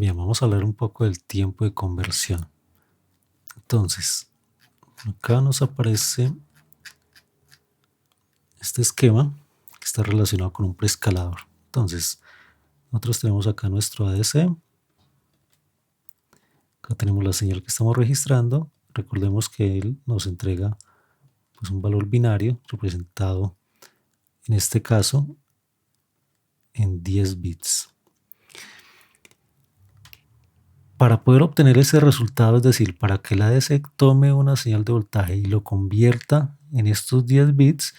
Bien, vamos a hablar un poco del tiempo de conversión. Entonces, acá nos aparece este esquema que está relacionado con un preescalador. Entonces, nosotros tenemos acá nuestro ADC. Acá tenemos la señal que estamos registrando. Recordemos que él nos entrega pues, un valor binario representado, en este caso, en 10 bits. Para poder obtener ese resultado, es decir, para que el ADC tome una señal de voltaje y lo convierta en estos 10 bits,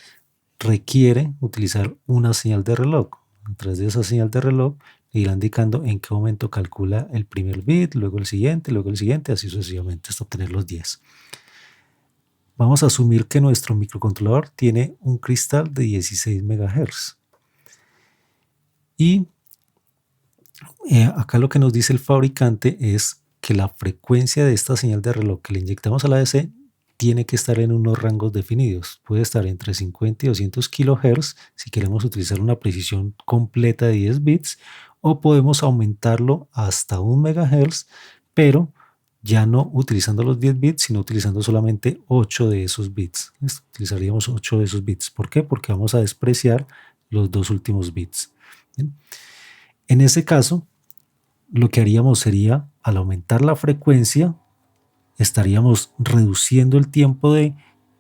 requiere utilizar una señal de reloj. A través de esa señal de reloj le irá indicando en qué momento calcula el primer bit, luego el siguiente, así sucesivamente hasta obtener los 10. Vamos a asumir que nuestro microcontrolador tiene un cristal de 16 MHz. Y acá lo que nos dice el fabricante es que la frecuencia de esta señal de reloj que le inyectamos a la ADC tiene que estar en unos rangos definidos. Puede estar entre 50 y 200 kHz si queremos utilizar una precisión completa de 10 bits, o podemos aumentarlo hasta 1 MHz, pero ya no utilizando los 10 bits, sino utilizando solamente 8 de esos bits. Utilizaríamos 8 de esos bits. ¿Por qué? Porque vamos a despreciar los dos últimos bits. ¿Bien? En ese caso, lo que haríamos sería, al aumentar la frecuencia, estaríamos reduciendo el tiempo de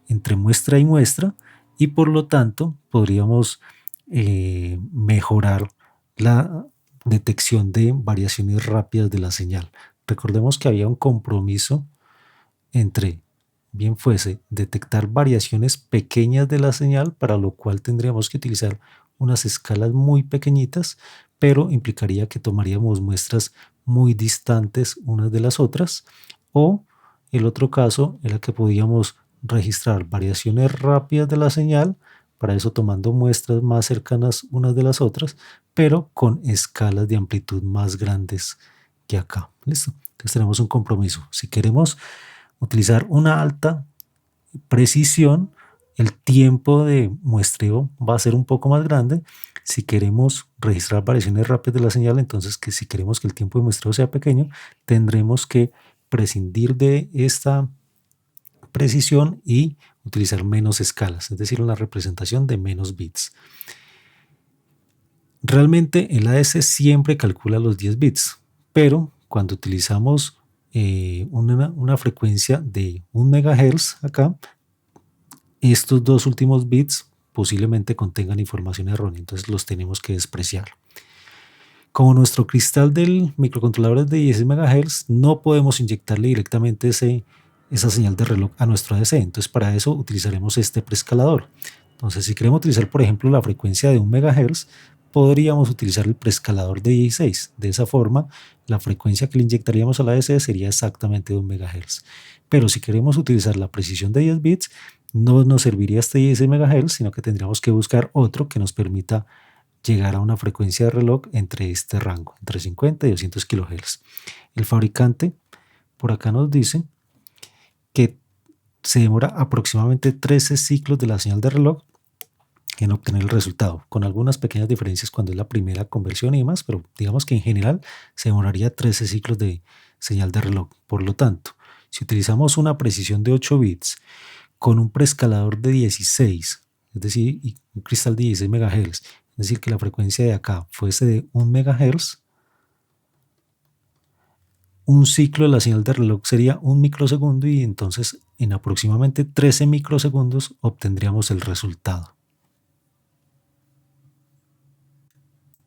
entre muestra y muestra, y por lo tanto podríamos mejorar la detección de variaciones rápidas de la señal. Recordemos que había un compromiso entre, bien fuese, detectar variaciones pequeñas de la señal, para lo cual tendríamos que utilizar unas escalas muy pequeñitas, pero implicaría que tomaríamos muestras muy distantes unas de las otras, o el otro caso era que podíamos registrar variaciones rápidas de la señal, para eso tomando muestras más cercanas unas de las otras, pero con escalas de amplitud más grandes que acá. ¿Listo? Entonces tenemos un compromiso. Si queremos utilizar una alta precisión, el tiempo de muestreo va a ser un poco más grande. Si queremos registrar variaciones rápidas de la señal, entonces si queremos que el tiempo de muestreo sea pequeño, tendremos que prescindir de esta precisión y utilizar menos escalas, es decir, una representación de menos bits. Realmente el ADC siempre calcula los 10 bits, pero cuando utilizamos una frecuencia de 1 MHz acá, estos dos últimos bits posiblemente contengan información errónea, entonces los tenemos que despreciar. Como nuestro cristal del microcontrolador es de 16 MHz, no podemos inyectarle directamente esa señal de reloj a nuestro ADC, entonces para eso utilizaremos este preescalador. Entonces, si queremos utilizar, por ejemplo, la frecuencia de 1 MHz, podríamos utilizar el preescalador de 16. De esa forma, la frecuencia que le inyectaríamos a la ADC sería exactamente de 1 MHz. Pero si queremos utilizar la precisión de 10 bits, no nos serviría este 16 MHz, sino que tendríamos que buscar otro que nos permita llegar a una frecuencia de reloj entre este rango, entre 50 y 200 kHz. El fabricante por acá nos dice que se demora aproximadamente 13 ciclos de la señal de reloj en obtener el resultado, con algunas pequeñas diferencias cuando es la primera conversión y demás, pero digamos que en general se demoraría 13 ciclos de señal de reloj. Por lo tanto, si utilizamos una precisión de 8 bits con un preescalador de 16, es decir, y un cristal de 16 MHz, es decir, que la frecuencia de acá fuese de 1 MHz, un ciclo de la señal de reloj sería 1 microsegundo, y entonces en aproximadamente 13 microsegundos obtendríamos el resultado.